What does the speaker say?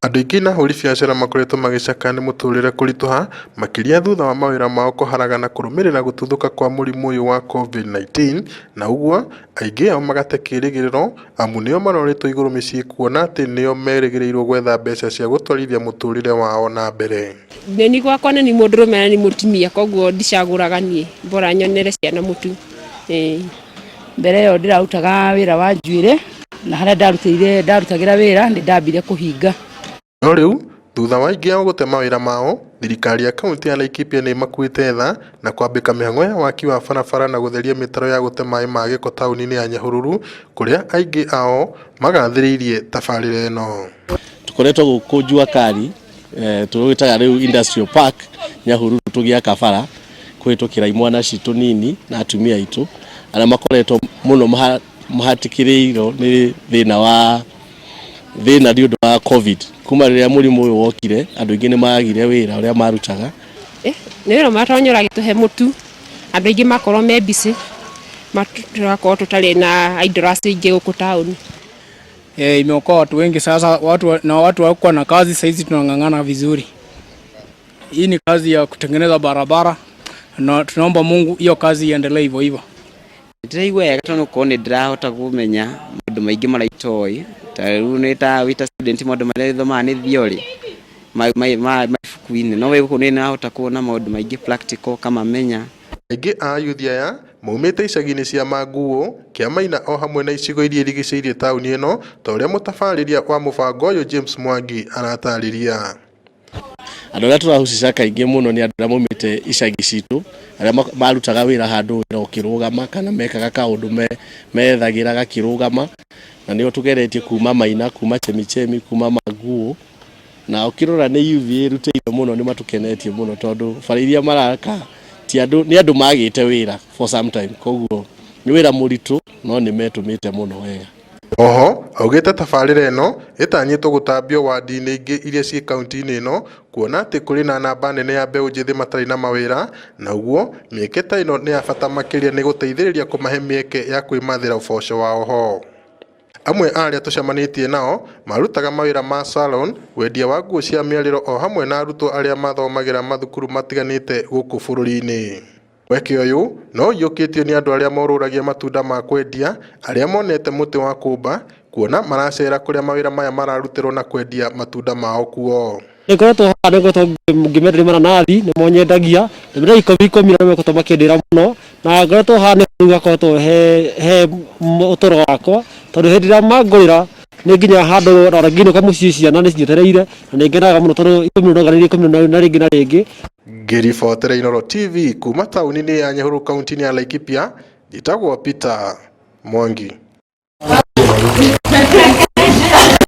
Andũ aingĩ na ahũri biacara makoretwo magĩcaka nĩ mũtũrĩre kũritũha makĩria thutha wa mawĩra mao kũharagana kũrũmĩrĩra gũtuthũka kwa mũrimũ ũyũ wa COVID-19, na ũguo aingĩ ao magate kĩĩrĩgĩrĩro amu nĩo maroretwo igũrũ mĩciĩ kuona atĩ nĩo merĩgĩrĩirwo gwetha mbeca cia gũtwarithia mũtũrĩre wao na mbere. Nĩ gwakwa nĩ mũndũrũme na nĩ mũtumia, koguo ndicagũraga niĩ mbora nyonere ciana mũtu. Mbere ĩyo ndĩrarutaga wĩra wa njuĩrĩ na harĩa ndarutagĩra wĩra nĩ ndambire kũhinga. No rĩu thutha wa aingĩ ao gũte mawĩra mao, thirikari ya kaunti ya Laikipia nĩ makuĩte tha na kwambĩka mĩhang'o ya waki wa barabara na gũtheria mitaro ya gũte maĩ ma gĩko taũni-inĩ ya Nyahururu, kũrĩa aingĩ ao magathĩrĩirie tabarĩra ĩno. Tukoretwo gũkũ Juakari tũgĩtaga rĩu Industrial Park Nyahururu tũgĩaka bara kũhĩtũkĩra imwana citũ nini na atumia aitũ arĩa makoretwo mũno mahatĩkĩrĩirwo nĩ thĩna nĩ ũndũ wa COVID. Kuma rĩrĩa mũrimũ ũyũ wokire andũ aingĩ nĩ magire wĩra ũrĩa marutaga. Nĩ wĩra matonyora gĩtũhe mũtu, andũ aingĩ makorwo me busy maturakorwo tutarĩ na idlers ingĩ gũkũ taũni. Imeokoa watu wengi sasa, watu wakuwa na kazi saizi tunang'ang'ana vizuri. Hii ni kazi ya kutengeneza barabara na tunaomba Mungu hiyo kazi iendelee hivyo hivyo. Ndiraigua wega tondũ ko nĩ ndĩrahota kũmenya maũndũ maingĩ maraitoĩ ta rĩu nĩ ta wita student maũndũ marĩa thomaga nĩ theory mabuku-inĩ, no wewe gũkũ nĩ ndĩrahota kuona maũndũ maingĩ practical kama menya. Aingĩ a ayuthi aya maumĩte icagi-inĩ cia Manguo, Kĩamaina o hamwe na icigo iria irigicĩirie taũni ĩno, ta ũrĩa mũtabarĩria wa mũbango ũyũ James Mwangi aratarĩria. Andũ arĩa tũrahucica kaingĩ mũno nĩ andũ arĩa maumĩte icagi citũ arĩa marutaga wĩra handũ wĩra ũkĩrũgama kana mekaga kaũndũ methagĩra gakĩrũgama, na nĩo tũgeretie kuma Maina, kuma Chemichemi, kuma Manguo, na ũkĩrora nĩ yuthi ĩrutĩire mũno, nĩ matũkenetie mũno tondũ bara iria maraka nĩ andũ magĩte wĩra for some time, koguo nĩ wĩra mũritũ no nĩ metũmĩte mũno wega. Oho augĩte tabarĩra ĩno ĩtanyĩtwo gũtambio wadi-inĩ ingĩ iria ciĩ kaunti-inĩ ĩno, kuona atĩ kũrĩ na namba nene ya mbeũ njĩthĩ matarĩ na mawĩra, na ũguo mĩeke ta ĩno nĩ ya bata makĩria nĩ gũteithĩrĩria kũmahe mĩeke ya kwĩmathĩra ũboco wao ho. Amwe arĩa tũcemanĩtie nao marutaga mawĩra ma salon, wendia wa nguo cia mĩarĩro o hamwe na arutwo arĩa mathomagĩra mathukuru matiganĩte gũkũ bũrũri-inĩ. Weke ũyũ no yũkĩtio nĩ andũ arĩa morũragia matunda ma kwendia, arĩa monete mũtĩ wa kũmba, kuona maracera kũrĩa mawĩra maya mararutĩrwo na kwendia matunda mao kuo. Ngoretwo hana ngoretwo ngĩmenderia mananathi nĩ monyendagia ndĩmĩra ikũmi na mekoto makĩndĩra mũno, na ngoretwo hana ngakoretwo he ũtũro wakwa tondũ hĩndĩ ĩrĩa mangũrĩra nĩ nginya handũ na rangine kwa mũciĩ ciana nĩ cinyetereire na nĩ ngenaga mũno tondũ ikũmi na rĩngĩ na rĩngĩ. Ngĩribotera Inooro TV kuma taũni-inĩ ya Nyahururu kaunti-inĩ ya Laikipia, njĩtagwo Peter Mwangi.